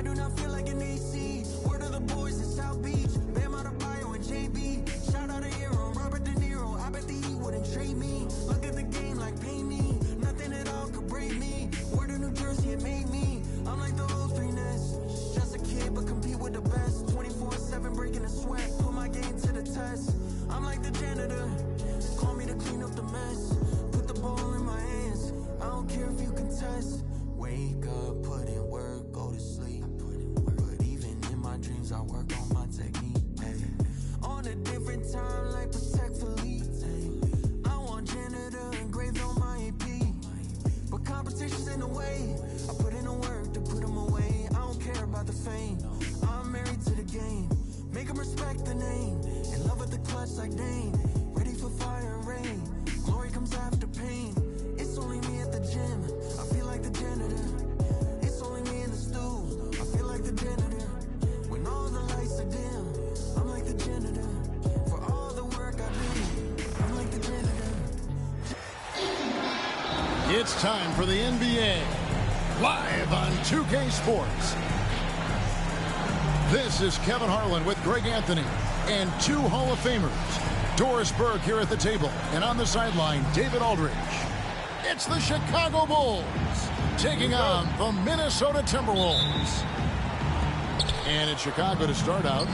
I do not feel like an AC. Word of the boys in South Beach. Bam out of bio and JB. Shout out a hero, Robert De Niro. I bet the E wouldn't trade me. Look at the game like pay me. Nothing at all could break me. Word of New Jersey, it made me. I'm like the old three Ness. Just a kid, but compete with the best. 24/7 breaking the sweat. Put my game to the test. I'm like the janitor. Call me to clean up the mess. Put the ball in my hands. I don't care if you contest. Wake up, put in work, go to sleep. But even in my dreams, I work on my technique. Ay. On a different time, like Protect Philippe. I want janitor engraved on my EP. But competition's in the way. I put in the work to put them away. I don't care about the fame. I'm married to the game. Make them respect the name. In love with the clutch like Dane. Ready for fire and rain. Glory comes after pain. It's only me at the gym. I feel like the janitor. It's only me in the stool. I feel like the janitor. When all the lights are dim, I'm like the janitor. For all the work I do, I'm like the janitor. It's time for the NBA. Live on 2K Sports. This is Kevin Harlan with Greg Anthony and two Hall of Famers. Doris Burke here at the table, and on the sideline, David Aldridge. It's the Chicago Bulls taking on the Minnesota Timberwolves. And it's Chicago to start out.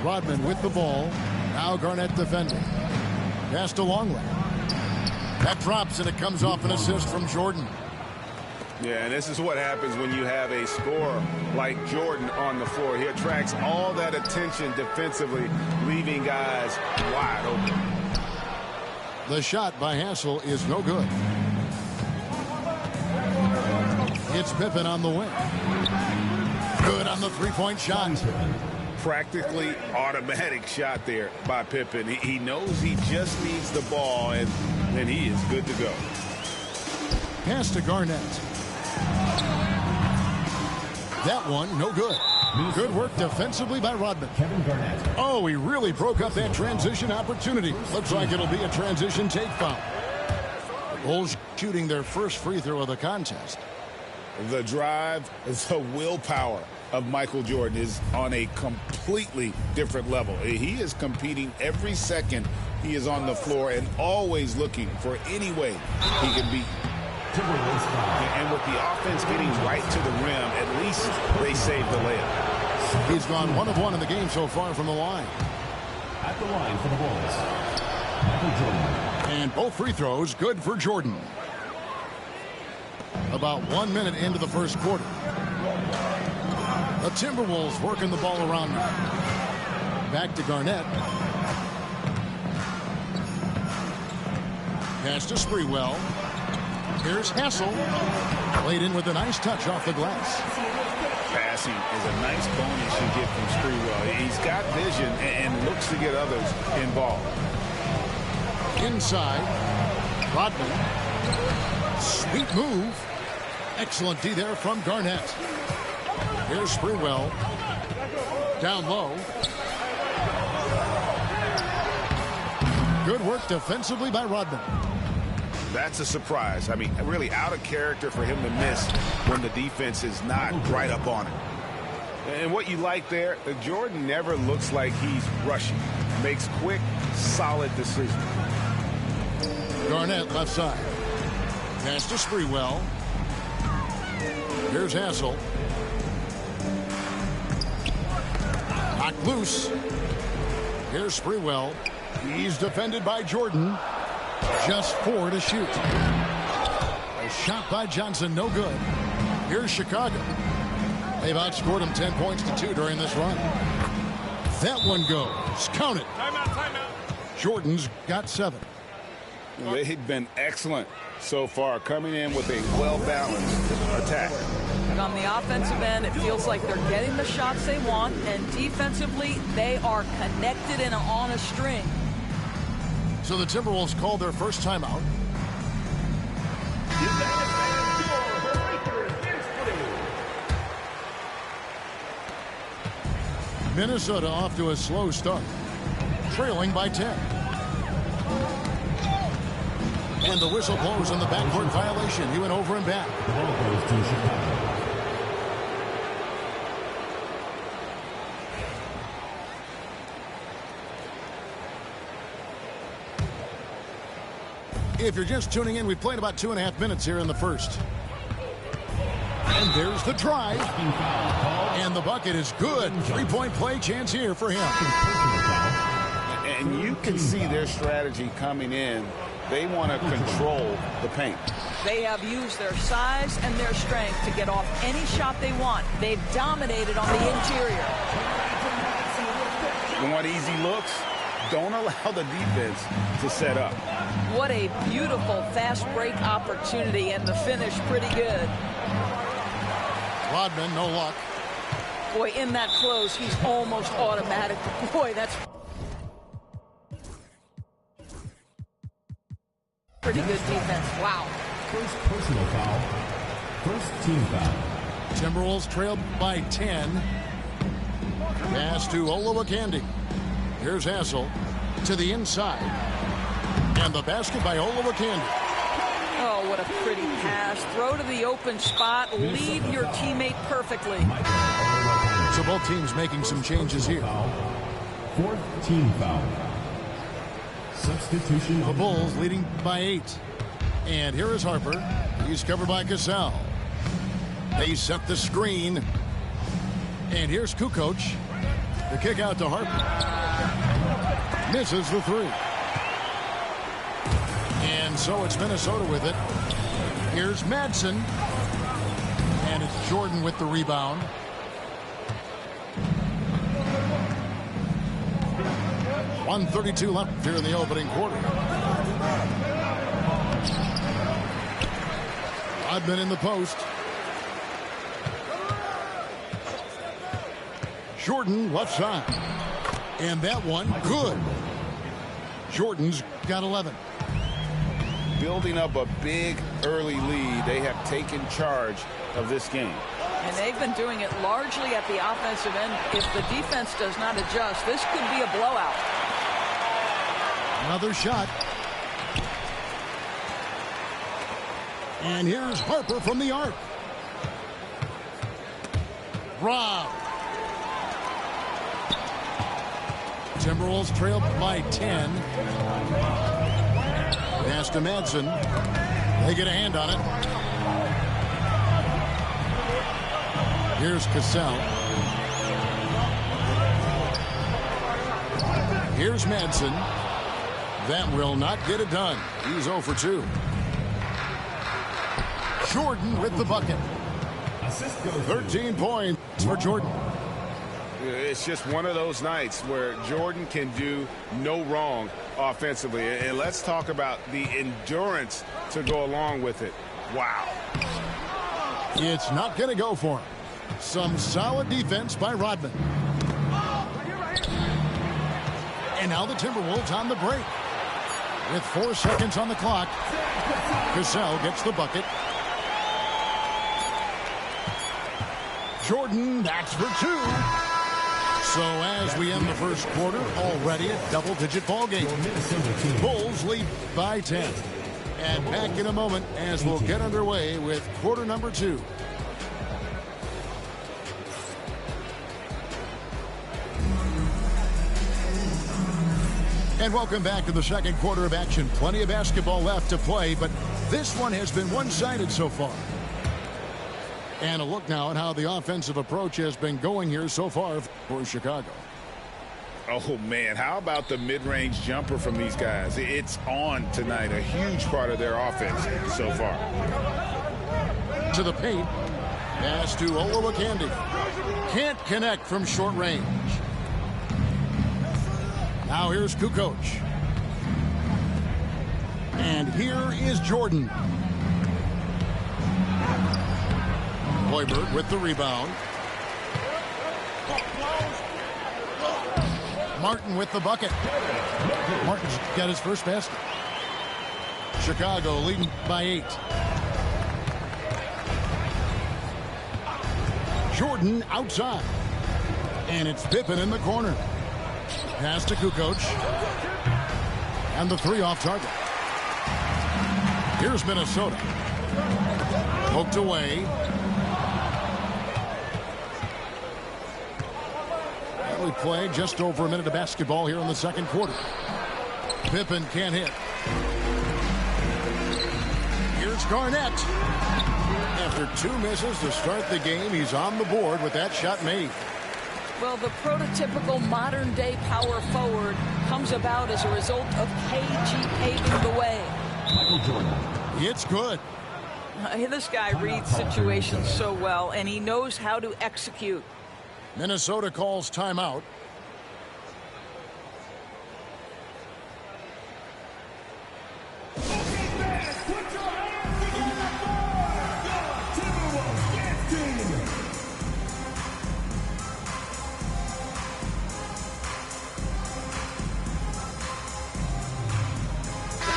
Rodman with the ball. Now Garnett defending. Pass to Longley. That drops, and it comes off an assist from Jordan. Yeah, and this is what happens when you have a scorer like Jordan on the floor. He attracts all that attention defensively, leaving guys wide open. The shot by Hassel is no good. It's Pippen on the wing. Good on the three-point shot. Practically automatic shot there by Pippen. He knows he just needs the ball, and then he is good to go. Pass to Garnett. That one, no good. Good work defensively by Rodman. Oh, he really broke up that transition opportunity. Looks like it'll be a transition take foul. Bulls shooting their first free throw of the contest. The drive, the willpower of Michael Jordan is on a completely different level. He is competing every second he is on the floor and always looking for any way he can beat. And with the offense getting right to the rim, at least they saved the layup. He's gone 1 of 1 in the game so far from the line. At the line for the Bulls, Michael Jordan. And both free throws good for Jordan. About 1 minute into the first quarter. The Timberwolves working the ball around now. Back to Garnett. Pass to Sprewell. Here's Hassel. Played in with a nice touch off the glass. Passing is a nice bonus you get from Sprewell. He's got vision and looks to get others involved. Inside. Rodman. Sweet move. Excellent D there from Garnett. Here's Sprewell. Down low. Good work defensively by Rodman. That's a surprise. I mean, really out of character for him to miss when the defense is not right up on him. And what you like there, Jordan never looks like he's rushing. Makes quick, solid decisions. Garnett left side. Pass to Sprewell. Here's Hassel. Knocked loose. Here's Sprewell. He's defended by Jordan. Just 4 to shoot. A shot by Johnson, no good. Here's Chicago. They've outscored him 10 points to 2 during this run. That one goes. Count it. Timeout. Jordan's got 7. They've been excellent so far, coming in with a well-balanced attack. And on the offensive end, it feels like they're getting the shots they want, and defensively, they are connected and on a string. So the Timberwolves called their first timeout. Minnesota off to a slow start, trailing by 10. And the whistle blows on the backcourt violation. He went over and back. If you're just tuning in, we've played about 2.5 minutes here in the first. And there's the drive. And the bucket is good. 3-point play chance here for him. And you can see their strategy coming in. They want to control the paint. They have used their size and their strength to get off any shot they want. They've dominated on the interior. You want easy looks? Don't allow the defense to set up. What a beautiful fast break opportunity, and the finish pretty good. Rodman, no luck. Boy, in that close, he's almost automatic. Boy, that's pretty good defense. Wow. First personal foul. First team foul. Timberwolves trailed by 10. Pass to Olowokandi. Here's Hassel to the inside. And the basket by Olowokandi. Oh, what a pretty pass. Throw to the open spot. Lead your teammate perfectly. So both teams making some changes here. Fourth team foul. Substitution. The Bulls leading by 8. And here is Harper. He's covered by Cassell. They set the screen. And here's Kukoc. The kick out to Harper. Misses the 3. And so it's Minnesota with it. Here's Madsen. And it's Jordan with the rebound. .132 left here in the opening quarter. Rodman in the post. Jordan left side. And that one good. Jordan's got 11. Building up a big early lead. They have taken charge of this game. And they've been doing it largely at the offensive end. If the defense does not adjust, this could be a blowout. Another shot. And here's Harper from the arc. Rob. Timberwolves trailed by 10. Pass to Madsen. They get a hand on it. Here's Cassell. Here's Madsen. That will not get it done. He's 0 for 2. Jordan with the bucket. 13 points for Jordan. It's just one of those nights where Jordan can do no wrong offensively. And let's talk about the endurance to go along with it. Wow. It's not going to go for him. Some solid defense by Rodman. And now the Timberwolves on the break. With 4 seconds on the clock, Cassell gets the bucket. Jordan, that's for 2. So as we end the first quarter, already a double-digit ball game. Bulls lead by 10. And back in a moment as we'll get underway with quarter number 2. And welcome back to the second quarter of action. Plenty of basketball left to play, but this one has been one-sided so far. And a look now at how the offensive approach has been going here so far for Chicago. Oh, man, how about the mid-range jumper from these guys? It's on tonight, a huge part of their offense so far. To the paint. Pass to Olowokandi. Can't connect from short range. Now here's Kukoc. And here is Jordan. Hoiberg with the rebound. Martin with the bucket. Martin's got his first basket. Chicago leading by 8. Jordan outside. And it's Pippen in the corner. Pass to Kukoc. And the 3 off target. Here's Minnesota. Poked away. We played just over a minute of basketball here in the second quarter. Pippen can't hit. Here's Garnett. After 2 misses to start the game, he's on the board with that shot made. Well, the prototypical modern-day power forward comes about as a result of KG paving the way. Michael Jordan. It's good. This guy reads situations so well, and he knows how to execute. Minnesota calls timeout.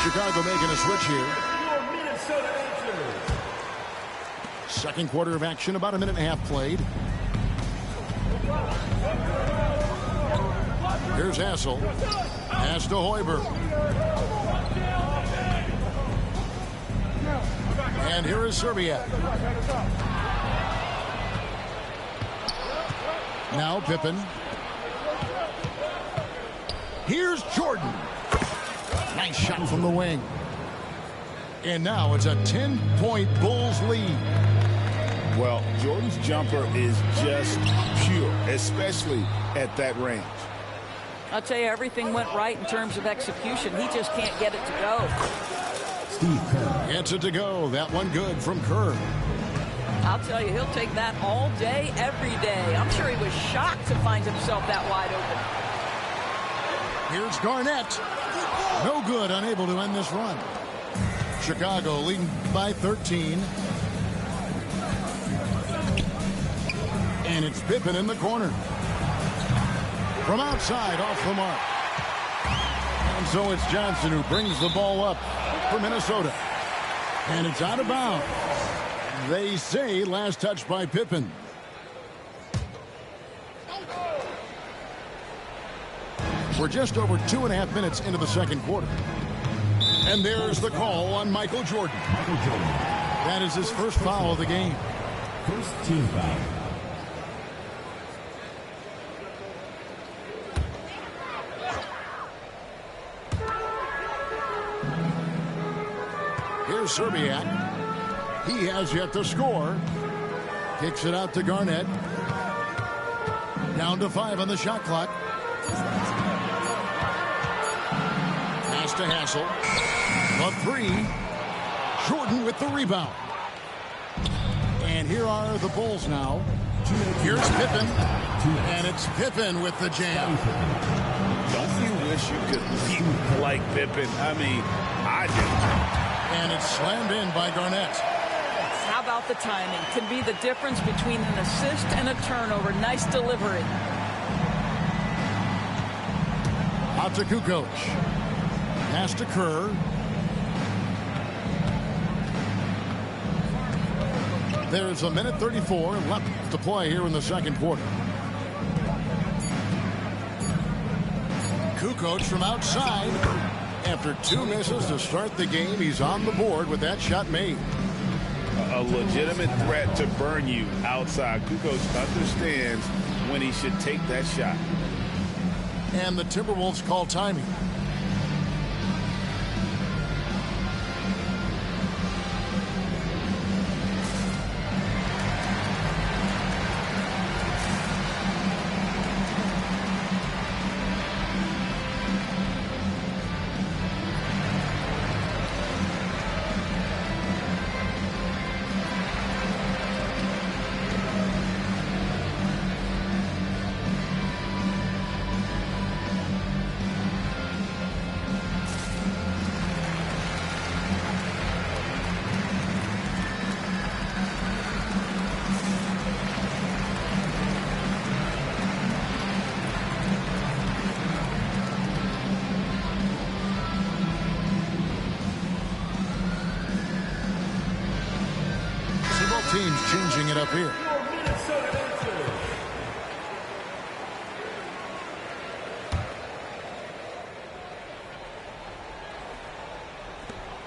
Chicago making a switch here. Second quarter of action, about a minute and a half played. Here's Hassel. Pass to Hoiberg. And here is Serbia. Now Pippen. Here's Jordan. Nice shot from the wing. And now it's a 10-point Bulls lead. Well, Jordan's jumper is just pure, especially at that range. I'll tell you, everything went right in terms of execution. He just can't get it to go. Steve Kerr. Gets it to go. That one good from Kerr. I'll tell you, he'll take that all day, every day. I'm sure he was shocked to find himself that wide open. Here's Garnett. No good, unable to end this run. Chicago leading by 13. And it's Pippen in the corner. From outside, off the mark. And so it's Johnson who brings the ball up for Minnesota. And it's out of bounds. They say last touch by Pippen. We're just over 2.5 minutes into the second quarter. And there's the call on Michael Jordan. Michael Jordan. That is his first foul of the game. First team foul. Here's Serbiak. He has yet to score. Kicks it out to Garnett. Down to 5 on the shot clock. Pass to Hassel. A 3. Jordan with the rebound. And here are the Bulls now. Here's Pippen. And it's Pippen with the jam. Don't you wish you could leap like Pippen? I mean, I do. And it's slammed in by Garnett. How about the timing? Can be the difference between an assist and a turnover. Nice delivery. Out to Kukoc. Pass to Kerr. There's a minute 34 left to play here in the second quarter. Kukoc from outside. After 2 misses to start the game, he's on the board with that shot made. A legitimate threat to burn you outside. Kukoc understands when he should take that shot. And the Timberwolves call timing. Teams changing it up here.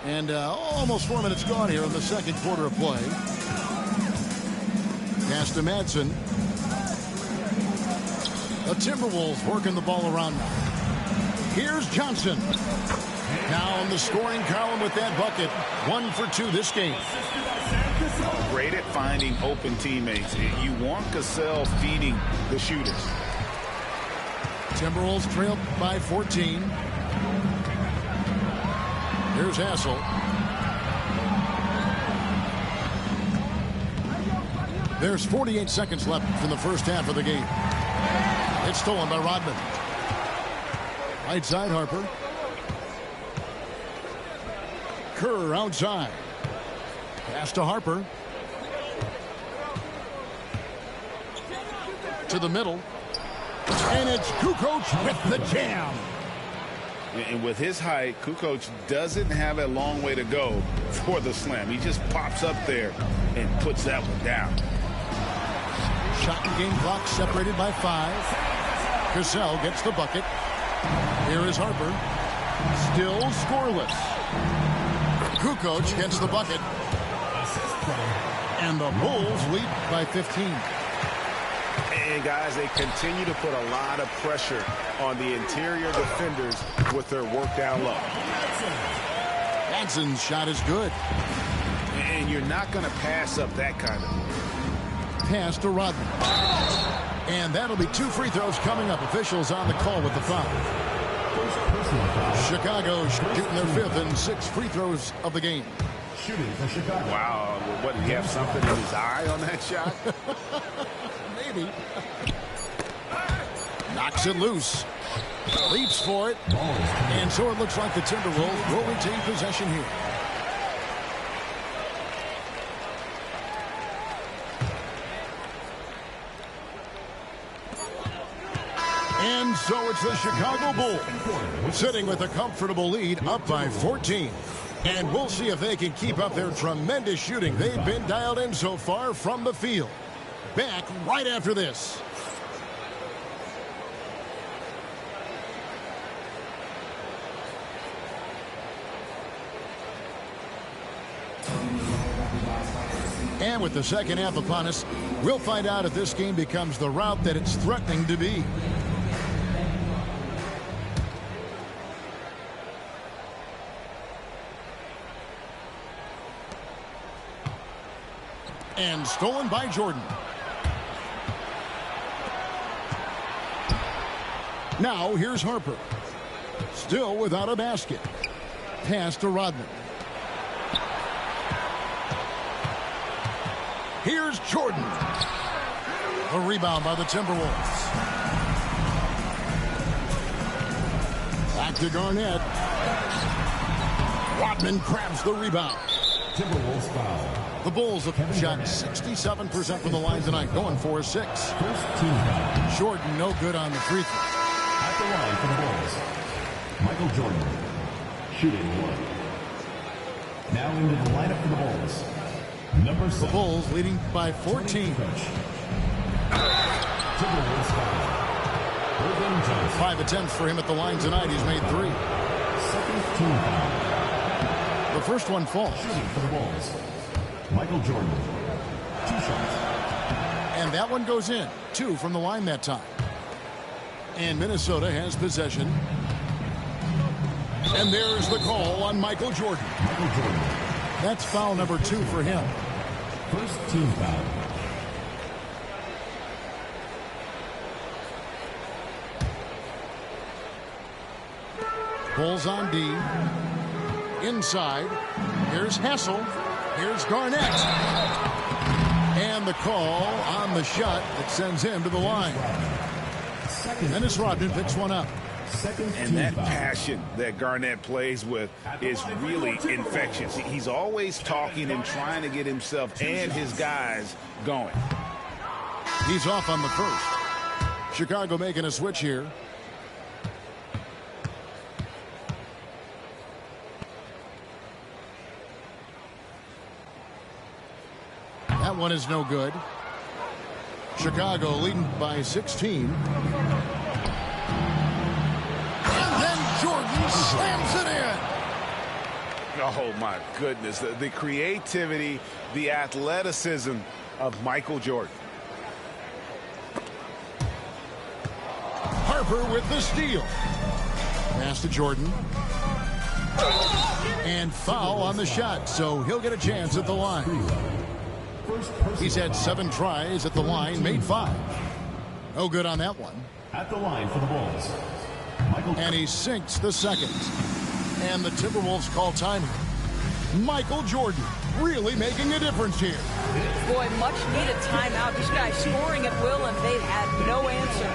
And almost 4 minutes gone here in the second quarter of play. Pass to Madsen. The Timberwolves working the ball around now. Here's Johnson. Now on the scoring column with that bucket. 1 for 2 this game. Great at finding open teammates. You want Cassell feeding the shooters. Timberwolves trail by 14. Here's Hassel. There's 48 seconds left in the first half of the game. It's stolen by Rodman. Right side, Harper. Kerr outside. Pass to Harper. To the middle. And it's Kukoc with the jam. And with his height, Kukoc doesn't have a long way to go for the slam. He just pops up there and puts that one down. Shot and game clock separated by 5. Cassell gets the bucket. Here is Harper. Still scoreless. Kukoc gets the bucket. And the Bulls lead by 15. And guys, they continue to put a lot of pressure on the interior defenders with their work down low. Jackson's shot is good. And you're not going to pass up that kind of. Pass to Rodman. And that'll be 2 free throws coming up. Officials on the call with the foul. Chicago shooting their 5th and 6th free throws of the game. Shooting for Chicago. Wow, what, did he have something in his eye on that shot? Maybe. Knocks it loose. Leaps for it. And so it looks like the Timberwolves will retain possession here. And so it's the Chicago Bulls sitting with a comfortable lead up by 14. And we'll see if they can keep up their tremendous shooting they've been dialed in so far from the field. Back right after this. And with the second half upon us, we'll find out if this game becomes the route that it's threatening to be. And stolen by Jordan. Now here's Harper. Still without a basket. Pass to Rodman. Here's Jordan. A rebound by the Timberwolves. Back to Garnett. Rodman grabs the rebound. Timberwolves foul. The Bulls have shot 67% from the line tonight, going 4-6. First team foul. Jordan no good on the free throw. At the line for the Bulls, Michael Jordan, shooting 1. Now into the lineup for the Bulls, number 7. The Bulls leading by 14. Timberwolves foul. Irving Johnson. 5 attempts for him at the line tonight. He's made 3. Second team foul. The first one falls. Shooting for the Bulls, Michael Jordan, 2 shots. And that one goes in. 2 from the line that time. And Minnesota has possession. And there's the call on Michael Jordan. Michael Jordan. That's foul number 2 for him. First team foul. Bulls on D. Inside. Here's Hassel. Here's Garnett. And the call on the shot that sends him to the line. Dennis Rodman picks one up. And that passion that Garnett plays with is really infectious. He's always talking and trying to get himself and his guys going. He's off on the first. Chicago making a switch here. That one is no good. Chicago leading by 16. And then Jordan slams it in. Oh, my goodness. The creativity, the athleticism of Michael Jordan. Harper with the steal. Pass to Jordan. And foul on the shot, so he'll get a chance at the line. He's had 7 tries at the line, made 5. No good on that one. At the line for the Bulls, And he sinks the second. And the Timberwolves call time. Michael Jordan really making a difference here. Boy, much needed timeout. This guy's scoring at will, and they've had no answer.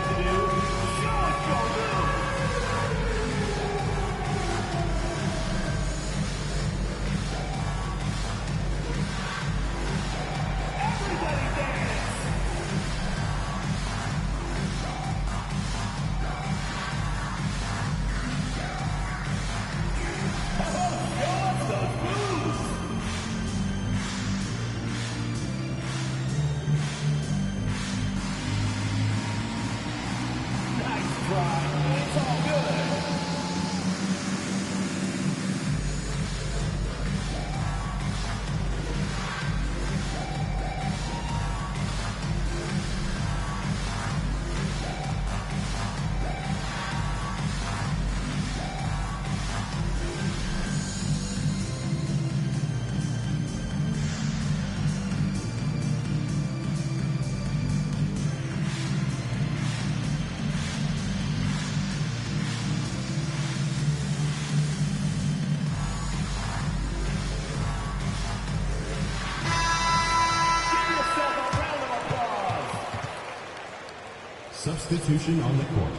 Substitution on the court.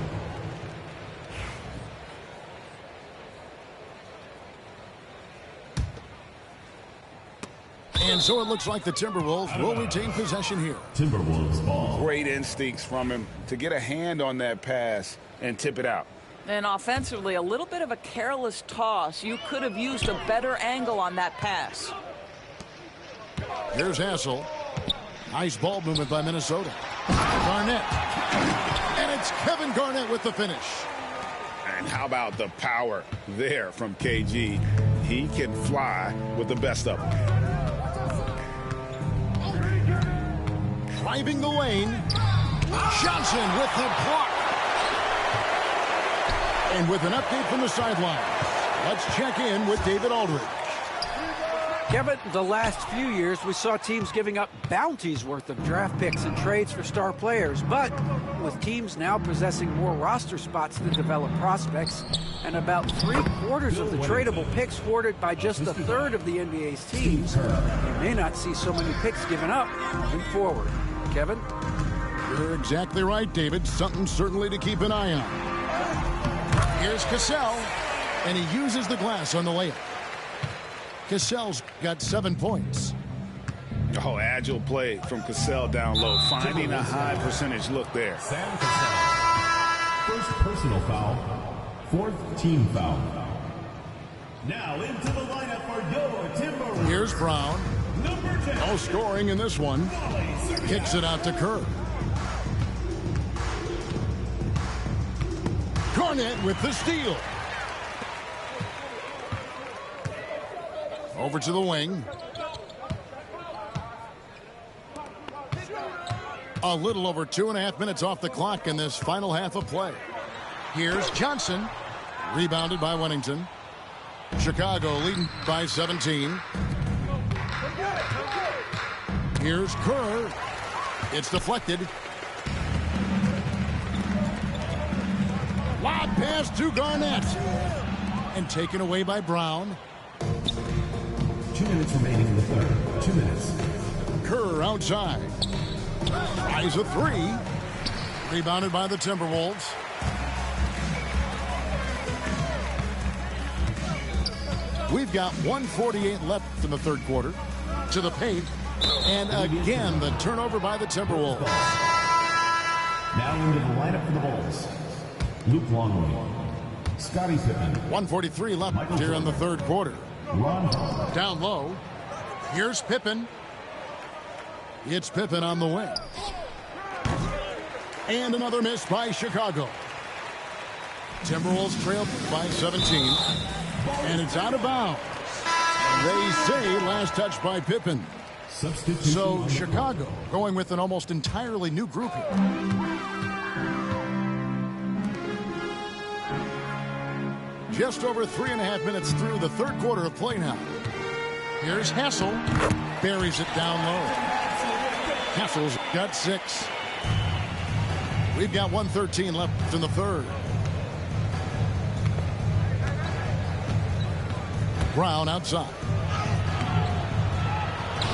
And so it looks like the Timberwolves will retain possession here. Timberwolves ball. Great instincts from him to get a hand on that pass and tip it out. And offensively, a little bit of a careless toss. You could have used a better angle on that pass. Here's Hassel. Nice ball movement by Minnesota. Garnett. And it's Kevin Garnett with the finish. And how about the power there from KG? He can fly with the best of them. Driving the lane. Johnson with the block. And with an update from the sideline, let's check in with David Aldridge. Kevin, the last few years we saw teams giving up bounties worth of draft picks and trades for star players. But with teams now possessing more roster spots to develop prospects and about 3/4 of the tradable picks hoarded by just a third of the NBA's teams, you may not see so many picks given up moving forward. Kevin? You're exactly right, David. Something certainly to keep an eye on. Here's Cassell, and he uses the glass on the layup. Cassell's got 7 points. Oh, agile play from Cassell down low, finding a high percentage look there. Sam Cassell. First personal foul. 4th team foul. Now into the lineup for your Timberwolves. Here's Brown. Number 10. No scoring in this one. Kicks it out to Kerr. Garnett with the steal. Over to the wing. A little over 2.5 minutes off the clock in this final half of play. Here's Johnson. Rebounded by Wennington. Chicago leading by 17. Here's Kerr. It's deflected. Lob pass to Garnett. And taken away by Brown. 2 minutes remaining in the third. 2 minutes. Kerr outside. Tries a 3. Rebounded by the Timberwolves. We've got 1:48 left in the third quarter. To the paint. And again, the turnover by the Timberwolves. Now into the lineup for the Bulls. Luke Longley. Scottie Pippen. 1:43 left here in the third quarter. Ron Harper. Down low. Here's Pippen. It's Pippen on the wing. And another miss by Chicago. Timberwolves trail by 17. And it's out of bounds. They say last touch by Pippen. Substitution So on the Chicago court. going with an almost entirely new group here. Just over 3.5 minutes through the third quarter of play now. Here's Hassel. Buries it down low. Hassel's got 6. We've got 1:13 left in the third. Brown outside.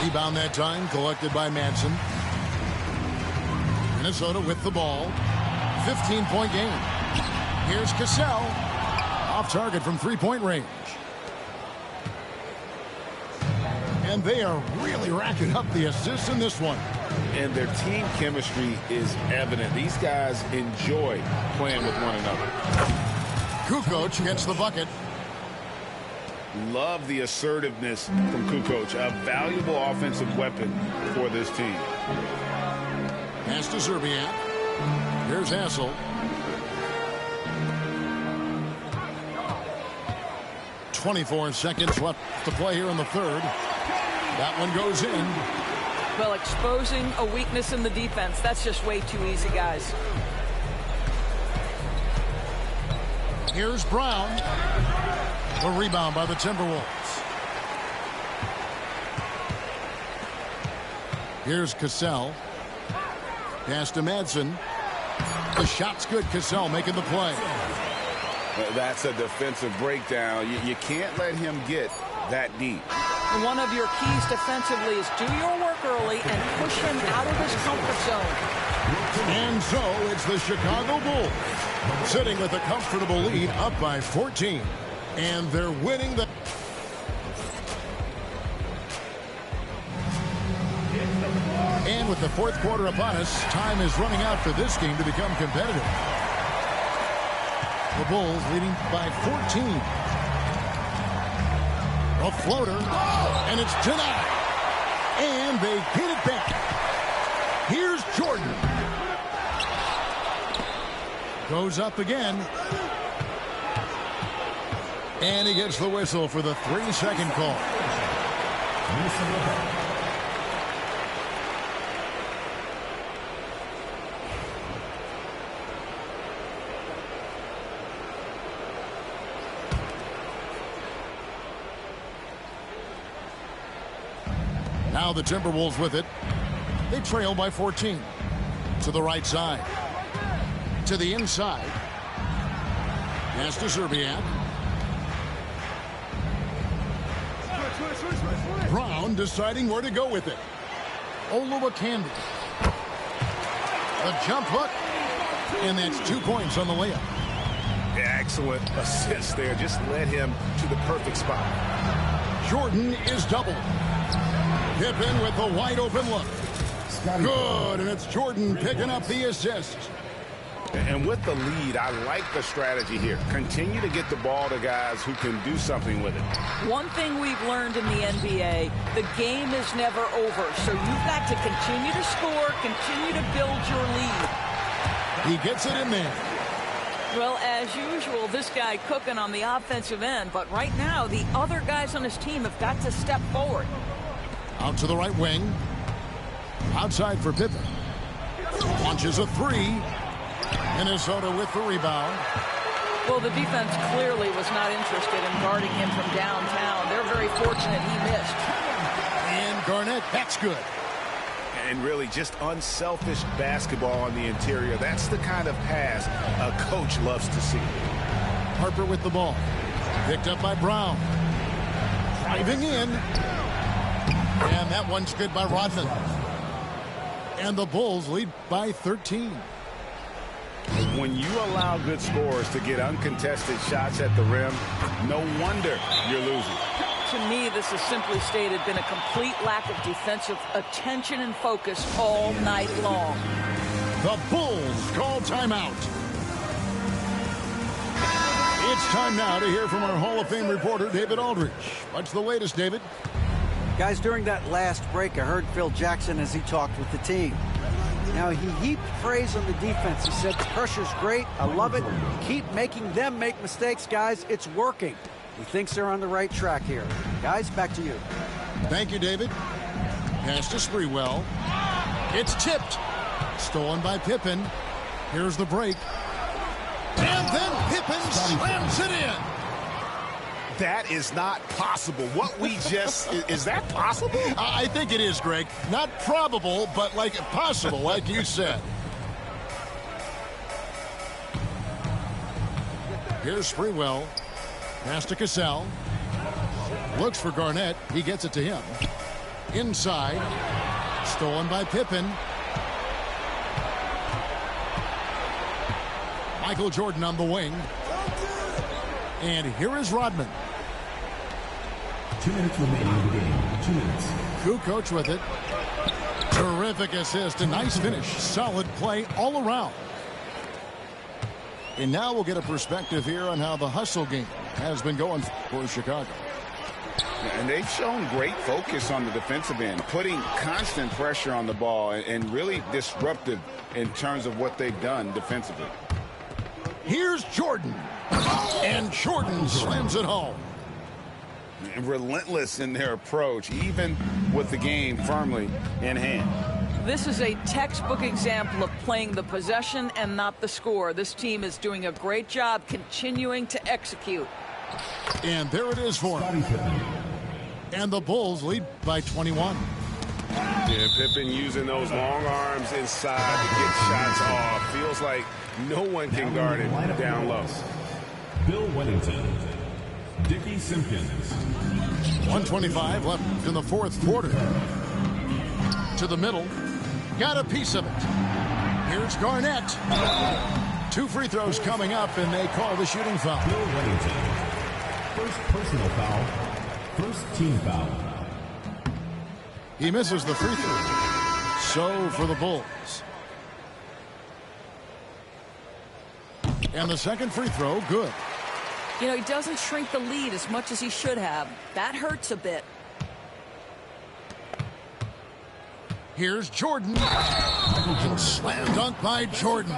Rebound that time collected by Madsen. Minnesota with the ball. 15-point game. Here's Cassell. Off target from three-point range. And they are really racking up the assists in this one. And their team chemistry is evident. These guys enjoy playing with one another. Kukoc gets the bucket. Love the assertiveness from Kukoc, a valuable offensive weapon for this team. Pass to Zerbiak. Here's Hassel. .24 seconds left to play here in the third. That one goes in. Well, exposing a weakness in the defense, that's just way too easy, guys. Here's Brown. The rebound by the Timberwolves. Here's Cassell. Pass to Madsen. The shot's good. Cassell making the play. That's a defensive breakdown. You can't let him get that deep. One of your keys defensively is do your work early and push him out of his comfort zone. And so it's the Chicago Bulls sitting with a comfortable lead up by 14. And they're winning the... And with the fourth quarter upon us, time is running out for this game to become competitive. The Bulls leading by 14. A floater, and it's denied. And they hit it back. Here's Jordan. Goes up again. And he gets the whistle for the 3-second call. Now the Timberwolves with it. They trail by 14. To the right side. To the inside. Pass to Zerbiak. Brown deciding where to go with it. Olowokandi. The jump hook. And that's 2 points on the layup. Excellent assist there. Just led him to the perfect spot. Jordan is doubled. Pippen with the wide open look. Good, and it's Jordan picking up the assist. And with the lead, I like the strategy here. Continue to get the ball to guys who can do something with it. One thing we've learned in the NBA, the game is never over. So you've got to continue to score, continue to build your lead. He gets it in there. Well, as usual, this guy cooking on the offensive end. But right now, the other guys on his team have got to step forward. Out to the right wing. Outside for Pippen. Launches a three. Minnesota with the rebound. Well, the defense clearly was not interested in guarding him from downtown. They're very fortunate he missed. And Garnett, that's good. And really just unselfish basketball on the interior. That's the kind of pass a coach loves to see. Harper with the ball. Picked up by Brown. Driving in. And that one's good by Rodman. And the Bulls lead by 13. When you allow good scorers to get uncontested shots at the rim, no wonder you're losing. To me, this has simply stated been a complete lack of defensive attention and focus all night long. The Bulls call timeout. It's time now to hear from our Hall of Fame reporter, David Aldridge. What's the latest, David? Guys, during that last break, I heard Phil Jackson as he talked with the team. Now, he heaped praise on the defense. He said, the pressure's great. I love it. Keep making them make mistakes, guys. It's working. He thinks they're on the right track here. Guys, back to you. Thank you, David. Pass to Sprewell. It's tipped. Stolen by Pippen. Here's the break. And then Pippen slams it in. That is not possible. What we just, is that possible? I think it is, Greg. Not probable, but like possible, like you said. Here's Sprewell. Pass to Cassell. Looks for Garnett. He gets it to him. Inside. Stolen by Pippen. Michael Jordan on the wing. And here is Rodman. 2 minutes remaining in the game. 2 minutes. Kukoc with it. Terrific assist. A nice finish. Solid play all around. And now we'll get a perspective here on how the hustle game has been going for Chicago. And they've shown great focus on the defensive end, putting constant pressure on the ball and really disruptive in terms of what they've done defensively. Here's Jordan. And Jordan slams it home. And relentless in their approach, even with the game firmly in hand. This is a textbook example of playing the possession and not the score. This team is doing a great job continuing to execute. And there it is for him. And the Bulls lead by 21. Yeah, Pippen using those long arms inside to get shots off. Feels like no one can guard it down low. Bill Wellington. Dickie Simpkins. 1:25 left in the fourth quarter. To the middle. Got a piece of it. Here's Garnett. 2 free throws coming up, and they call the shooting foul. Bill Wellington. First personal foul. First team foul. He misses the free throw. So for the Bulls. And the second free throw, good. You know, he doesn't shrink the lead as much as he should have. That hurts a bit. Here's Jordan. And slam dunk by Jordan.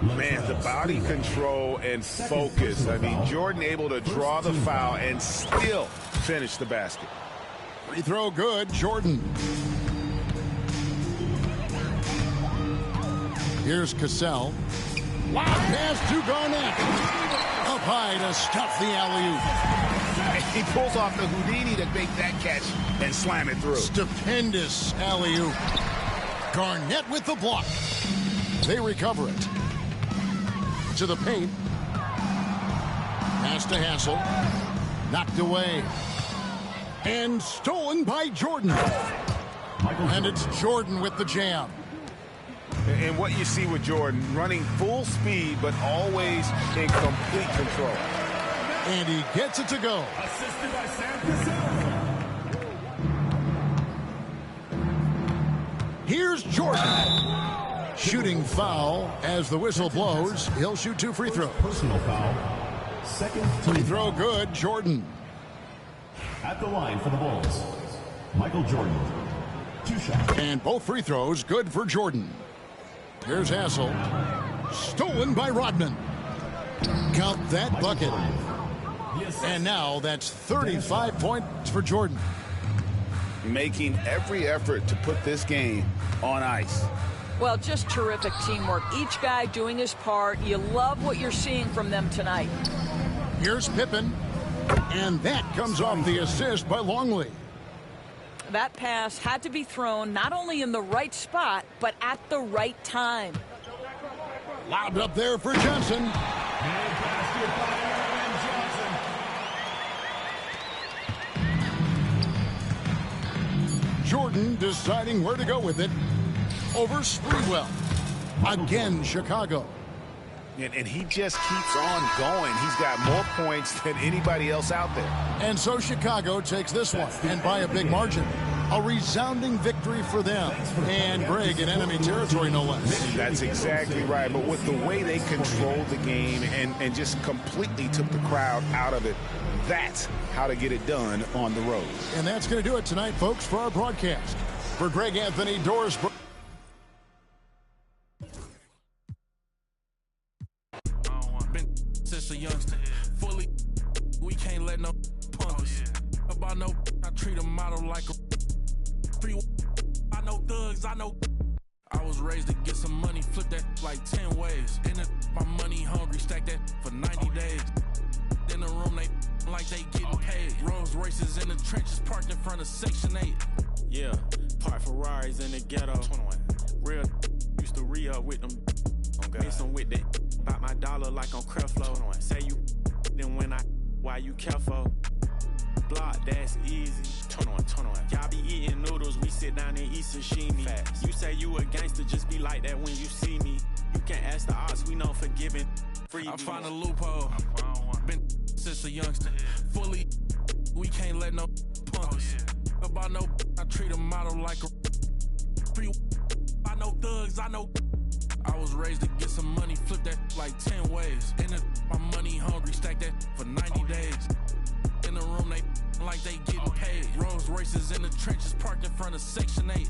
Man, the body control and focus. I mean, Jordan able to draw the foul and still finish the basket. Free throw good, Jordan. Here's Cassell. Lob pass to Garnett. Up high to stuff the alley-oop. He pulls off the Houdini to make that catch and slam it through. Stupendous alley-oop. Garnett with the block. They recover it. To the paint. Pass to Hassel. Knocked away. And stolen by Jordan. And it's Jordan with the jam. And what you see with Jordan, running full speed, but always in complete control. And he gets it to go. Assisted by Sam Cassell. Here's Jordan. Shooting foul as the whistle blows. He'll shoot 2 free throws. Personal foul. Second Free team throw good, Jordan. at the line for the Bulls. Michael Jordan. 2 shots. And both free throws good for Jordan. Here's Hassel. Stolen by Rodman. Count that bucket. And now that's 35 points for Jordan. Making every effort to put this game on ice. Well, just terrific teamwork. Each guy doing his part. You love what you're seeing from them tonight. Here's Pippen. And that comes off the assist by Longley. That pass had to be thrown not only in the right spot, but at the right time. Lobbed up there for Johnson. Jordan deciding where to go with it. Over Sprewell. Again, Chicago. And he just keeps on going. He's got more points than anybody else out there. And so Chicago takes this one, and by a big margin. A resounding victory for them. And Greg in enemy territory, no less. That's exactly right. But with the way they controlled the game and just completely took the crowd out of it, that's how to get it done on the road. And that's going to do it tonight, folks, for our broadcast. For Greg Anthony, Doris... Since a youngster, fully, we can't let no punk us. About no, I treat a model like a free. I know thugs, I know. I was raised to get some money, flip that like 10 ways. In the, my money hungry, stack that for 90 days. In the room, they like they raised in the ghetto. 21. Real used to re-up with them. Miss them with that. About my dollar like on Creflo. 21. Say you then when why you careful? Block, that's easy. 21. Y'all be eating noodles, we sit down and eat sashimi. Facts. You say you a gangster, just be like that when you see me. You can ask the odds, we know forgiving. Free I find a loophole. Been since a youngster. Fully, we can't let no punk us. About no, I treat a model like a free. I know thugs, I know. I was raised to get some money, flip that like 10 ways. And my money hungry, stack that for 90 days. In the room, they like they getting paid. Rolls Royces in the trenches, parked in front of Section 8.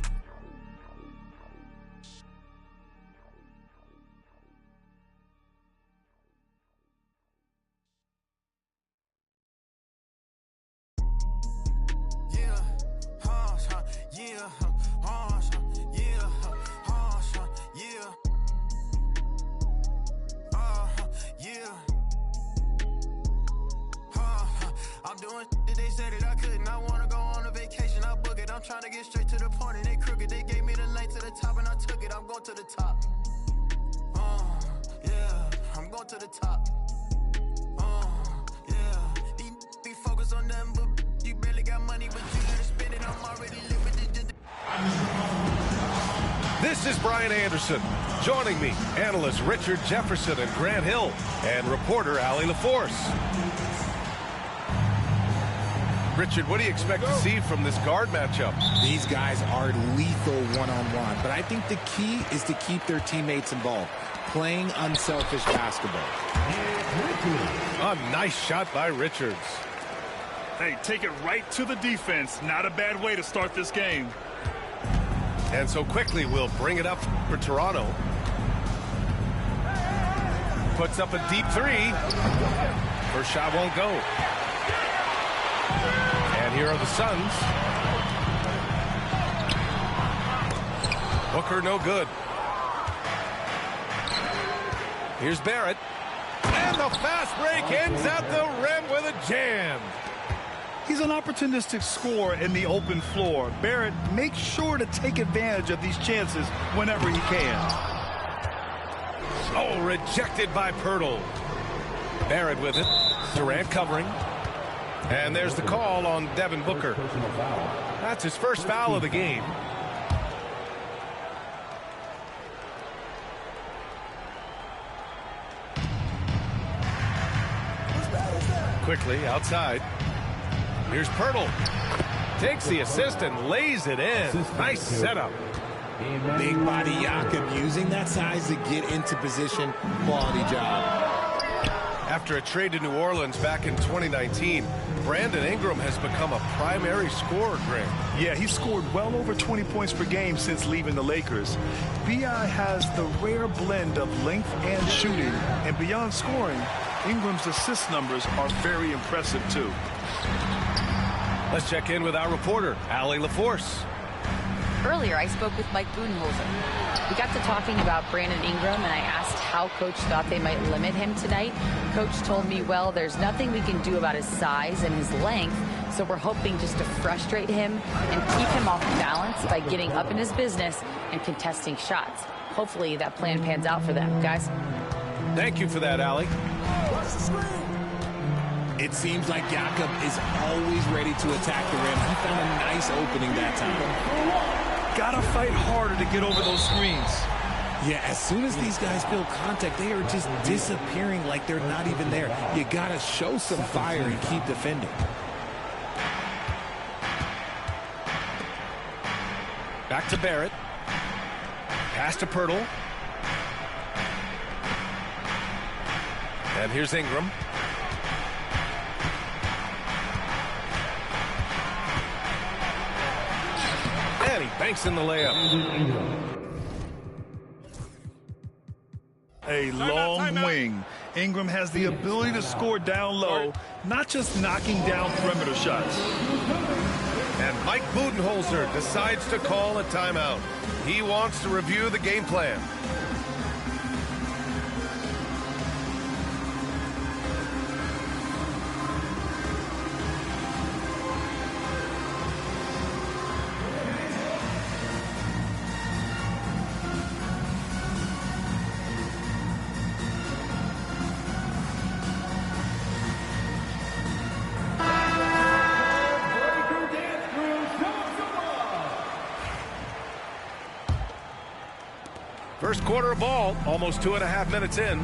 I'm doing shit they said that I couldn't. I wanna go on a vacation, I book it. I'm trying to get straight to the point and they crooked. They gave me the lane to the top and I took it. I'm going to the top. Yeah, I'm going to the top. Yeah, these be focused on them, but you barely got money, but you gotta spend it. I'm already limited. This is Brian Anderson. Joining me, analysts Richard Jefferson and Grant Hill, and reporter Allie LaForce. Richard, what do you expect to see from this guard matchup? These guys are lethal one-on-one, but I think the key is to keep their teammates involved, playing unselfish basketball. A nice shot by Richards. Hey, take it right to the defense. Not a bad way to start this game. And so quickly we'll bring it up for Toronto. Puts up a deep three. First shot won't go. And here are the Suns. Booker no good. Here's Barrett. And the fast break ends at the rim with a jam. He's an opportunistic scorer in the open floor. Barrett makes sure to take advantage of these chances whenever he can. Oh, rejected by Pirtle. Barrett with it. Durant covering. And there's the call on Devin Booker. That's his first foul of the game. Quickly outside. Here's Pirtle. Takes the assist and lays it in. Nice setup. Big body Jakob using that size to get into position. Quality job. After a trade to New Orleans back in 2019, Brandon Ingram has become a primary scorer, Grant. Yeah, he's scored well over 20 points per game since leaving the Lakers. B.I. has the rare blend of length and shooting, and beyond scoring, Ingram's assist numbers are very impressive, too. Let's check in with our reporter, Allie LaForce. Earlier, I spoke with Mike Budenholzer. We got to talking about Brandon Ingram, and I asked how Coach thought they might limit him tonight. Coach told me, well, there's nothing we can do about his size and his length, so we're hoping just to frustrate him and keep him off balance by getting up in his business and contesting shots. Hopefully that plan pans out for them, guys. Thank you for that, Allie. It seems like Jakob is always ready to attack the rim. He found a nice opening that time. Gotta fight harder to get over those screens. Yeah, as soon as these guys feel contact, they are just disappearing like they're not even there. You gotta show some fire and keep defending. Back to Barrett. Pass to Pirtle. And here's Ingram. And he banks in the layup. A long wing. Ingram has the ability to score down low, not just knocking down perimeter shots. And Mike Budenholzer decides to call a timeout. He wants to review the game plan. First quarter of ball, almost 2.5 minutes in.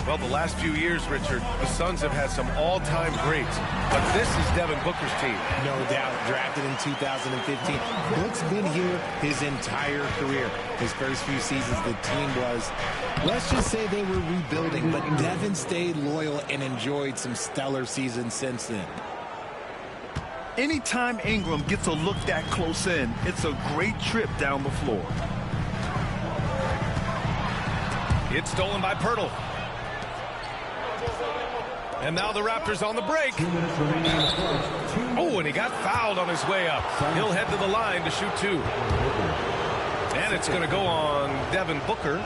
Well, the last few years, Richard, the Suns have had some all-time greats, but this is Devin Booker's team. No doubt, drafted in 2015. Book's been here his entire career. His first few seasons, the team was, let's just say they were rebuilding, but Devin stayed loyal and enjoyed some stellar seasons since then. Anytime Ingram gets a look that close in, it's a great trip down the floor. It's stolen by Pirtle. And now the Raptors on the break. Oh, and he got fouled on his way up. He'll head to the line to shoot 2. And it's going to go on Devin Booker.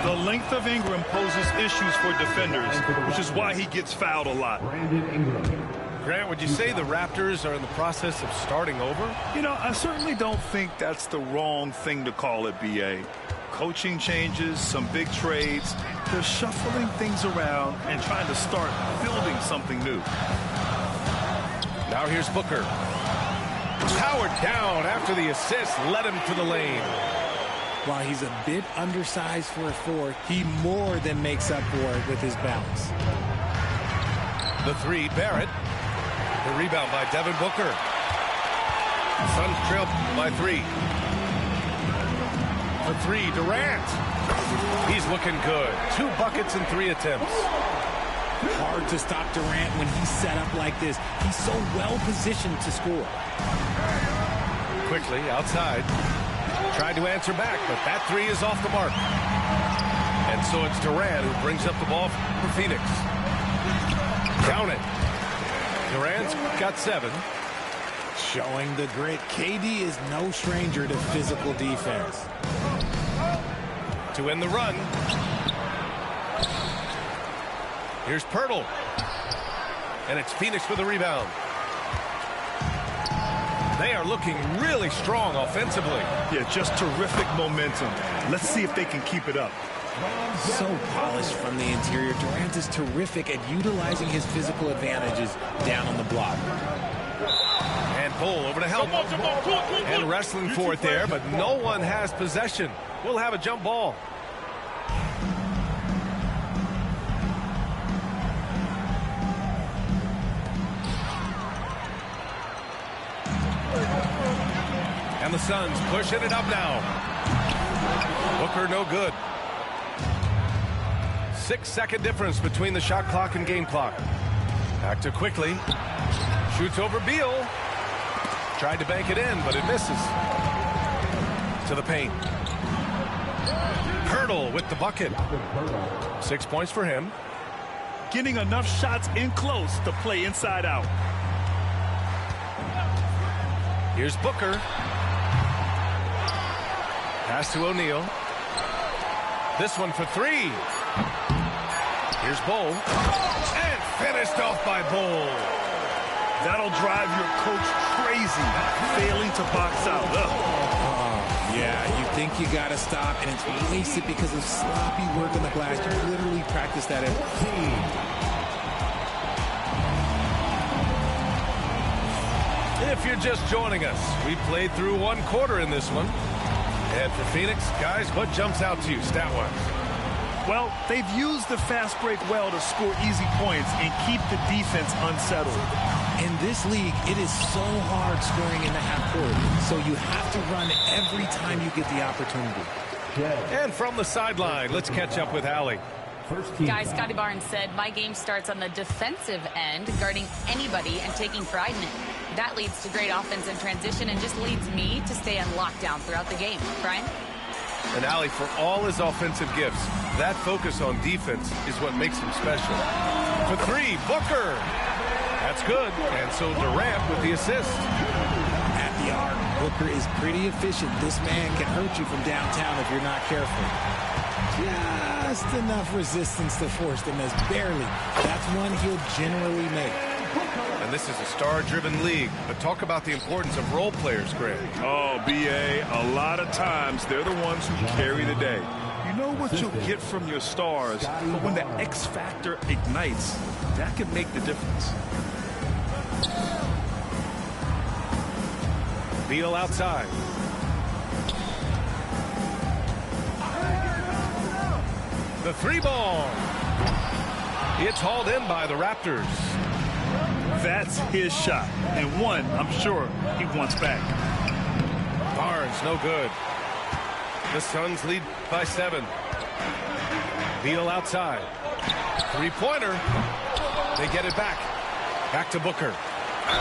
The length of Ingram poses issues for defenders, which is why he gets fouled a lot. Grant, would you say the Raptors are in the process of starting over? You know, I certainly don't think that's the wrong thing to call it, B.A. Coaching changes, some big trades. They're shuffling things around and trying to start building something new. Now here's Booker. Powered down after the assist, led him to the lane. While he's a bit undersized for a 4, he more than makes up for it with his balance. The 3, Barrett. The rebound by Devin Booker. Suns trail by 3. For 3, Durant. He's looking good. 2 buckets and 3 attempts. Hard to stop Durant when he's set up like this. He's so well positioned to score. Quickly outside. Tried to answer back, but that 3 is off the mark. And so it's Durant who brings up the ball for Phoenix. Count it. Durant's got 7. Showing the grit. KD is no stranger to physical defense. To end the run. Here's Pirtle. And it's Phoenix with a rebound. They are looking really strong offensively. Yeah, just terrific momentum. Let's see if they can keep it up. So polished from the interior. Durant is terrific at utilizing his physical advantages down on the block. And Bull over to help. And wrestling for it there, but no one has possession. We'll have a jump ball. And the Suns pushing it up now. Booker no good. 6-second difference between the shot clock and game clock. Back to quickly. Shoots over Beal. Tried to bank it in, but it misses. To the paint. Pirtle with the bucket. 6 points for him. Getting enough shots in close to play inside out. Here's Booker. Pass to O'Neal. This one for 3. Here's Bull. And finished off by Bull. That'll drive your coach crazy, failing to box out. Yeah, you think you got to stop, and it's wasted because of sloppy work on the glass. You literally practice that every day. If you're just joining us, we played through 1 quarter in this one. And for Phoenix, guys, what jumps out to you stat-wise? Well, they've used the fast break well to score easy points and keep the defense unsettled. In this league, it is so hard scoring in the half court, so you have to run every time you get the opportunity. And from the sideline, let's catch up with Allie. Guys, Scotty Barnes said, my game starts on the defensive end, guarding anybody and taking pride in it. That leads to great offense in transition and just leads me to stay on lockdown throughout the game. Brian? And Allie, for all his offensive gifts, that focus on defense is what makes him special. For 3, Booker. That's good. And so Durant with the assist. At the arc, Booker is pretty efficient. This man can hurt you from downtown if you're not careful. Just enough resistance to force the miss. Barely. That's one he'll generally make. And this is a star-driven league. But talk about the importance of role players, Greg. Oh, B.A., a lot of times they're the ones who carry the day. You know what you'll get from your stars, but when the X factor ignites, that can make the difference. Beal outside. The three ball. It's hauled in by the Raptors. That's his shot, and one I'm sure he wants back. Barnes, no good. The Suns lead by 7. Beal outside. Three-pointer. They get it back. Back to Booker.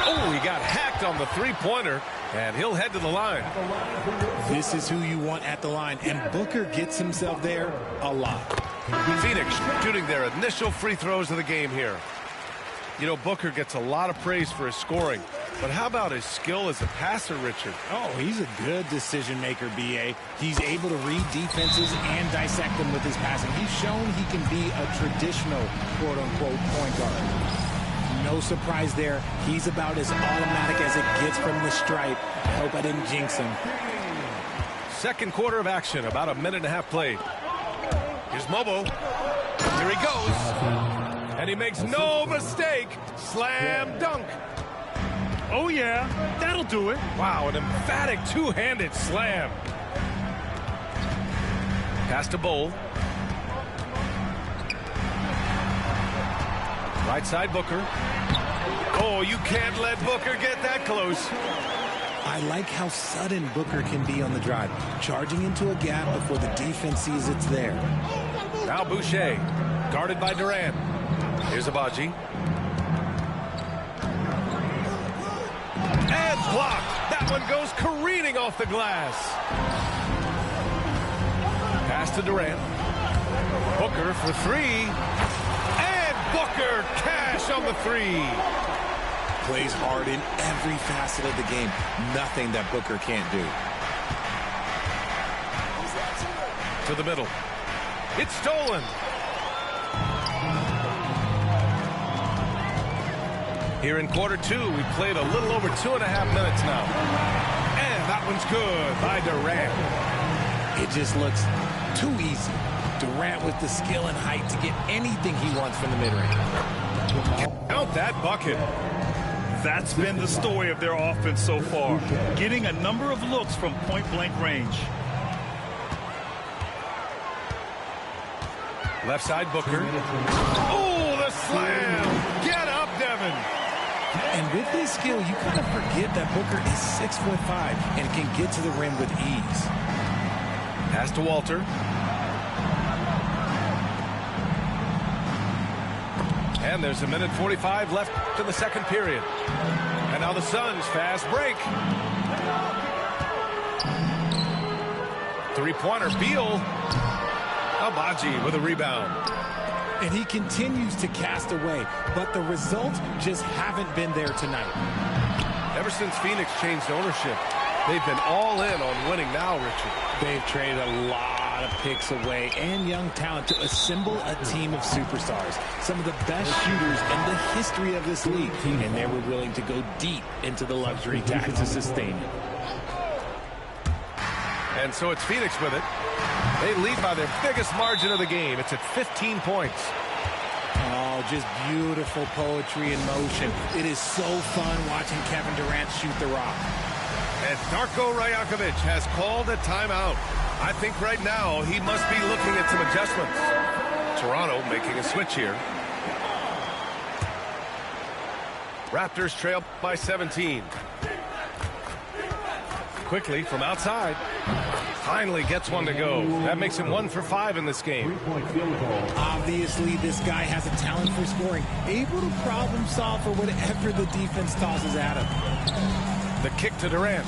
Oh, he got hacked on the three-pointer, and he'll head to the line. This is who you want at the line, and Booker gets himself there a lot. Phoenix shooting their initial free throws of the game here. You know, Booker gets a lot of praise for his scoring, but how about his skill as a passer, Richard? Oh, he's a good decision maker, B.A. He's able to read defenses and dissect them with his passing. He's shown he can be a traditional, quote-unquote, point guard. No surprise there. He's about as automatic as it gets from the stripe. I hope I didn't jinx him. Second quarter of action, about a minute and a half played. Here's Mobo. Here he goes. And he makes no mistake. Slam dunk. Oh, yeah, that'll do it. Wow, an emphatic two-handed slam. Pass to Bowl. Right side Booker. Oh, you can't let Booker get that close. I like how sudden Booker can be on the drive, charging into a gap before the defense sees it's there. Now Boucher, guarded by Durant. Here's Abaji. And blocked. That one goes careening off the glass. Pass to Durant. Booker for three. And Booker cash on the three. Plays hard in every facet of the game. Nothing that Booker can't do. To the middle. It's stolen. Here in quarter two, we played a little over 2.5 minutes now. And that one's good by Durant. It just looks too easy. Durant with the skill and height to get anything he wants from the mid-range. Count that bucket. That's been the story of their offense so far. Getting a number of looks from point-blank range. Left side, Booker. Oh, the slam. Get up, Devin. And with his skill, you kind of forget that Booker is 6'5" and can get to the rim with ease. Pass to Walter. And there's a minute 45 left to the second period. And now the Suns fast break. Three-pointer, Beal. Abaji with a rebound. And he continues to cast away, but the results just haven't been there tonight. Ever since Phoenix changed ownership, they've been all in on winning now, Richard. They've traded a lot of picks away and young talent to assemble a team of superstars. Some of the best shooters in the history of this league. And they were willing to go deep into the luxury tax to sustain it. And so it's Phoenix with it. They lead by their biggest margin of the game. It's at 15 points. Oh, just beautiful poetry in motion. It is so fun watching Kevin Durant shoot the rock. And Darko Rajakovic has called a timeout. I think right now he must be looking at some adjustments. Toronto making a switch here. Raptors trail by 17. Quickly from outside. Finally gets one to go. That makes him 1 for 5 in this game. Obviously, this guy has a talent for scoring. Able to problem solve for whatever the defense tosses at him. The kick to Durant.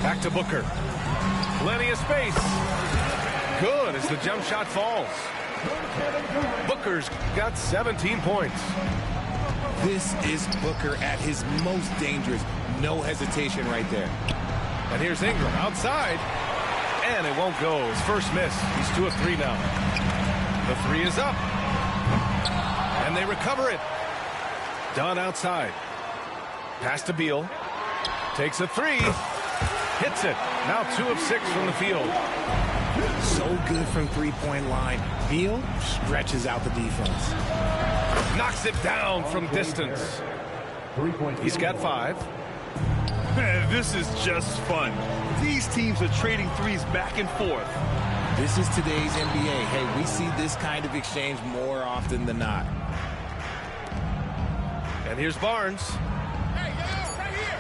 Back to Booker. Plenty of space. Good as the jump shot falls. Booker's got 17 points. This is Booker at his most dangerous. No hesitation right there. And here's Ingram outside. And it won't go. His first miss. He's 2 of 3 now. The three is up. And they recover it. Dunn outside. Pass to Beal. Takes a three. Hits it. Now 2 of 6 from the field. So good from three-point line. Beal stretches out the defense. Knocks it down from distance. He's got 5. This is just fun. These teams are trading threes back and forth. This is today's NBA. Hey, we see this kind of exchange more often than not. And here's Barnes. Hey, right here.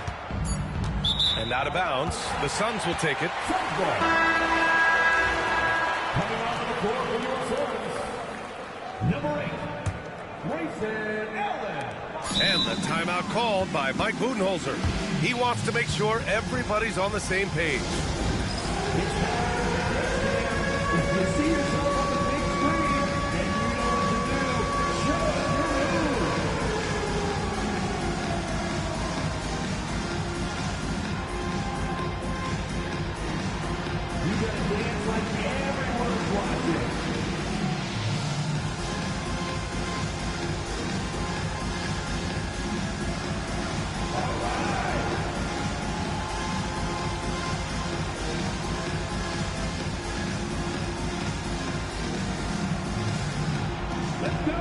And out of bounds. The Suns will take it. Coming onto the floor for your Suns, number 8, Grayson Allen. And the timeout called by Mike Budenholzer. He wants to make sure everybody's on the same page. If you see yourself on the big screen, then you know what to do. Show us your move. You gotta dance like everyone's watching. All right. Let's go.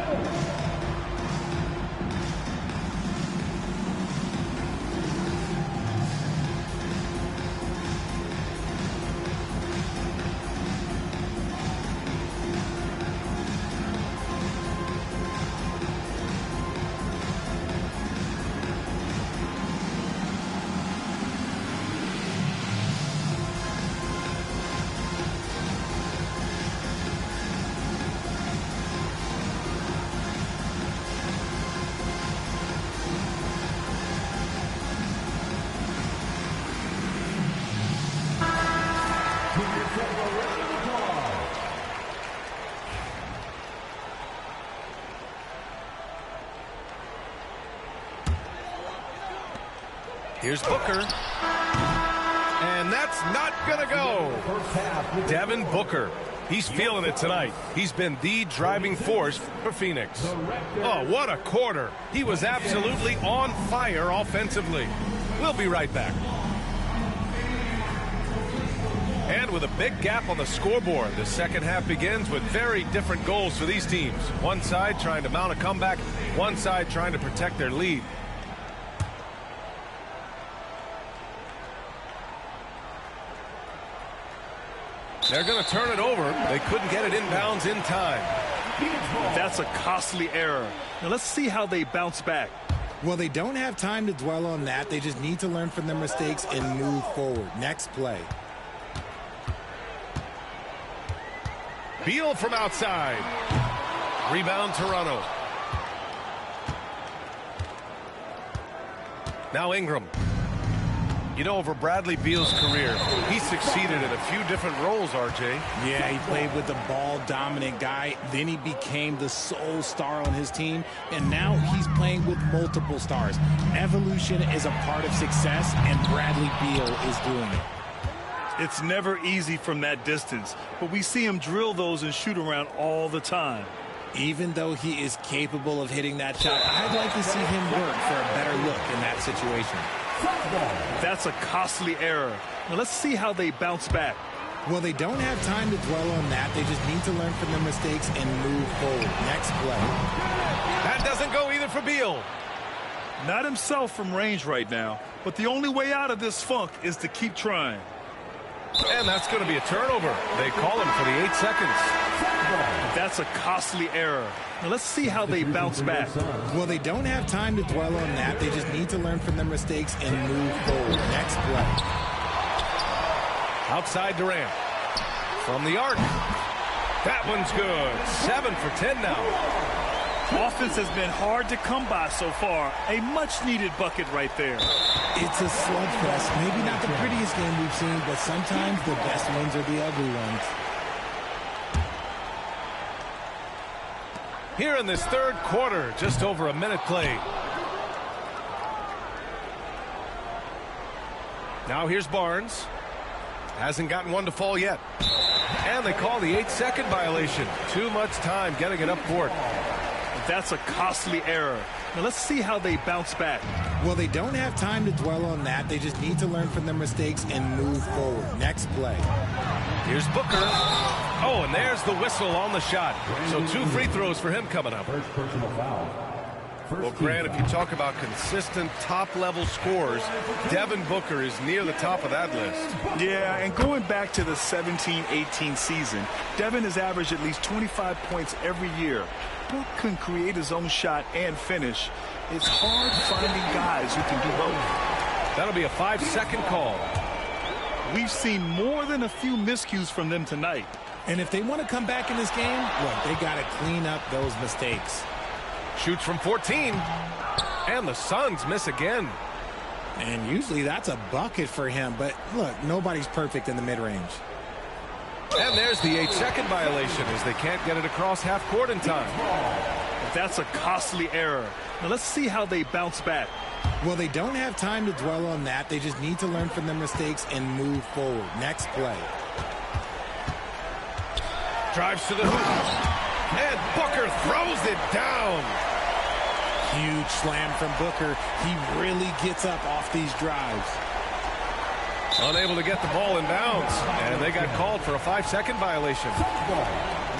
Here's Booker. And that's not going to go. Devin Booker. He's feeling it tonight. He's been the driving force for Phoenix. Oh, what a quarter. He was absolutely on fire offensively. We'll be right back. And with a big gap on the scoreboard, the second half begins with very different goals for these teams. One side trying to mount a comeback, one side trying to protect their lead. They're going to turn it over. They couldn't get it inbounds in time. That's a costly error. Now let's see how they bounce back. Well, they don't have time to dwell on that. They just need to learn from their mistakes and move forward. Next play. Beal from outside. Rebound Toronto. Now Ingram. You know, over Bradley Beal's career, he succeeded in a few different roles, RJ. Yeah, he played with the ball-dominant guy. Then he became the sole star on his team. And now he's playing with multiple stars. Evolution is a part of success, and Bradley Beal is doing it. It's never easy from that distance, but we see him drill those and shoot around all the time. Even though he is capable of hitting that shot, I'd like to see him work for a better look in that situation. That's a costly error. Now let's see how they bounce back. Well, they don't have time to dwell on that. They just need to learn from their mistakes and move forward. Next play. That doesn't go either for Beal. Not himself from range right now, but the only way out of this funk is to keep trying. And that's going to be a turnover. They call him for the 8 seconds. That's a costly error. Now let's see how they bounce back. Well, they don't have time to dwell on that. They just need to learn from their mistakes and move forward. Next play. Outside Durant. From the arc. That one's good. 7 for 10 now. Offense has been hard to come by so far. A much-needed bucket right there. It's a slugfest. Maybe not the prettiest game we've seen, but sometimes the best ones are the ugly ones. Here in this third quarter, just over a minute played. Now here's Barnes. Hasn't gotten one to fall yet. And they call the 8-second violation. Too much time getting it up court. That's a costly error. Now let's see how they bounce back. Well, they don't have time to dwell on that. They just need to learn from their mistakes and move forward. Next play. Here's Booker. Oh, and there's the whistle on the shot. So 2 free throws for him coming up. First personal foul. Well, Grant, if you talk about consistent top-level scores, Devin Booker is near the top of that list. Yeah, and going back to the 17-18 season, Devin has averaged at least 25 points every year. Book can create his own shot and finish. It's hard finding guys who can do both. That'll be a 5-second call. We've seen more than a few miscues from them tonight. And if they want to come back in this game, well, they got to clean up those mistakes. Shoots from 14. And the Suns miss again. And usually that's a bucket for him. But look, nobody's perfect in the mid-range. And there's the 8-second violation as they can't get it across half court in time. That's a costly error. Now let's see how they bounce back. Well, they don't have time to dwell on that. They just need to learn from their mistakes and move forward. Next play. Drives to the hoop. And Booker throws it down. Huge slam from Booker. He really gets up off these drives. Unable to get the ball in bounds. And they got called for a 5-second violation.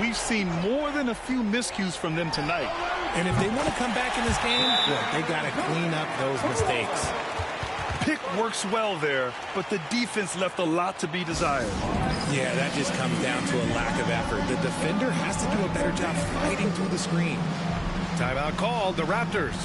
We've seen more than a few miscues from them tonight. And if they want to come back in this game, well, they got to clean up those mistakes. Pick works well there, but the defense left a lot to be desired. Yeah, that just comes down to a lack of effort. The defender has to do a better job fighting through the screen. Timeout called, the Raptors.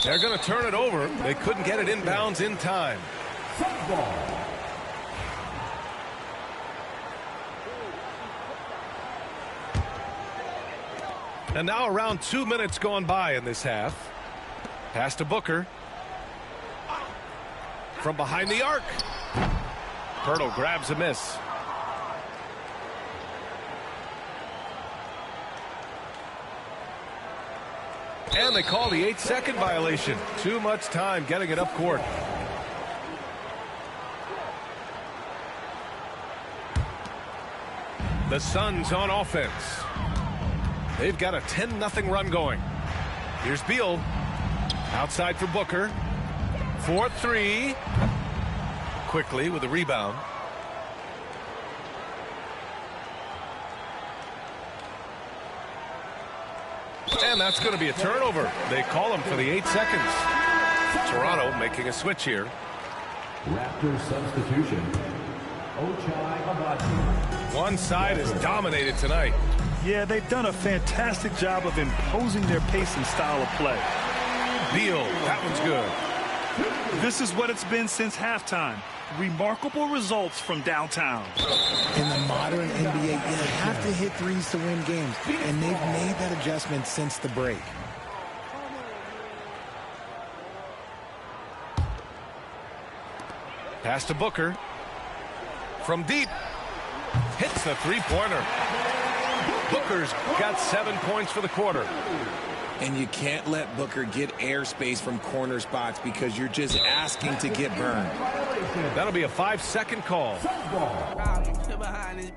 They're going to turn it over. They couldn't get it inbounds in time. And now around 2 minutes gone by in this half. Pass to Booker. From behind the arc. Pirtle grabs a miss. And they call the 8-second violation. Too much time getting it up court. The Suns on offense. They've got a 10-0 run going. Here's Beal. Outside for Booker. 4-3. Quickly with a rebound. And that's going to be a turnover. They call him for the 8 seconds. Toronto making a switch here. Raptors substitution. Ochai Agbaji. One side is dominated tonight. Yeah, they've done a fantastic job of imposing their pace and style of play. Beal, that one's good. This is what it's been since halftime. Remarkable results from downtown. In the modern NBA, you have to hit threes to win games, and they've made that adjustment since the break. Pass to Booker. From deep. Hits the three-pointer. Booker's got 7 points for the quarter. And you can't let Booker get airspace from corner spots because you're just asking to get burned. That'll be a 5-second call. Bro, that's behind me.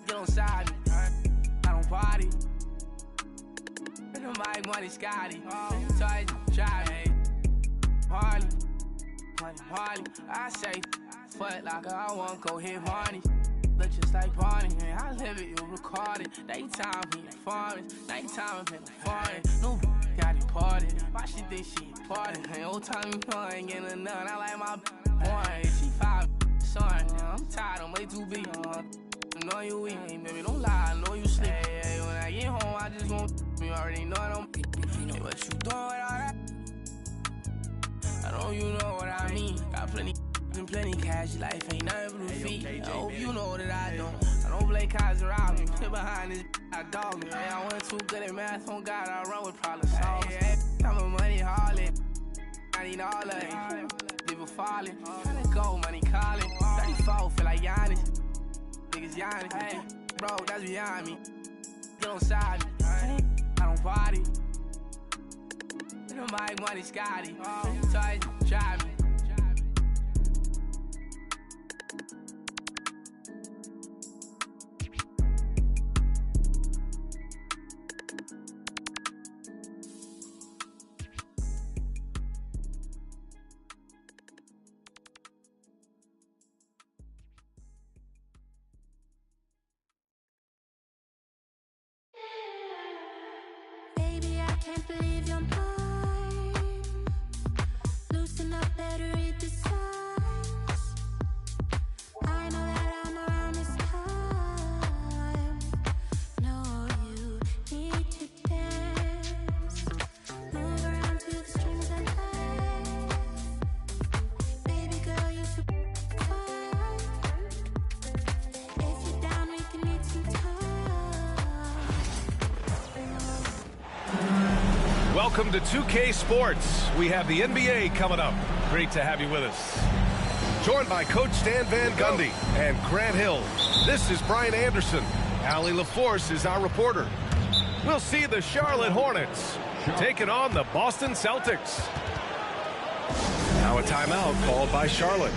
Get on side me. I don't don't party. Mike money Scotty. So I drive Harley. Harley. I say, fuck like I want go hit Harley. Look just like party, and I live it, you record it. Daytime, he farming. Nighttime, I'm in the foreign. No, got it party. Why she think she party? And old time, you know, I ain't getting a nut. I like my boy. She 5, son. I'm tired, I'm way too big. I know you weak, baby, don't lie, I know you sleep. Hey, when I get home, I just won't. You already know I don't. Hey, what you doing with all that? I know you know what I mean. Got plenty cash, life ain't nothing but a feet. I hope you know that I don't play cards around me. Put behind this, I dog me. Hey, I wasn't too good at math, on God, I run with problem solvers. Hey, I'm a money harlot. I need all of it. Live a falling. Tryna go, money calling. 34, feel like Giannis. Niggas Giannis. Hey, bro, that's beyond me. Get on side me. I don't party. Mike money Scotty. So I drive me. Baby, I can't believe you're mine. Loosen up, better read the signs. I know that I'm around this time. No, you need to dance. Move around to the strings and dance. Baby girl, you're so fine. If you're down, we can meet some time. Welcome to 2K Sports. We have the NBA coming up. Great to have you with us. Joined by Coach Stan Van Gundy and Grant Hill. This is Brian Anderson. Allie LaForce is our reporter. We'll see the Charlotte Hornets taking on the Boston Celtics. Now a timeout called by Charlotte.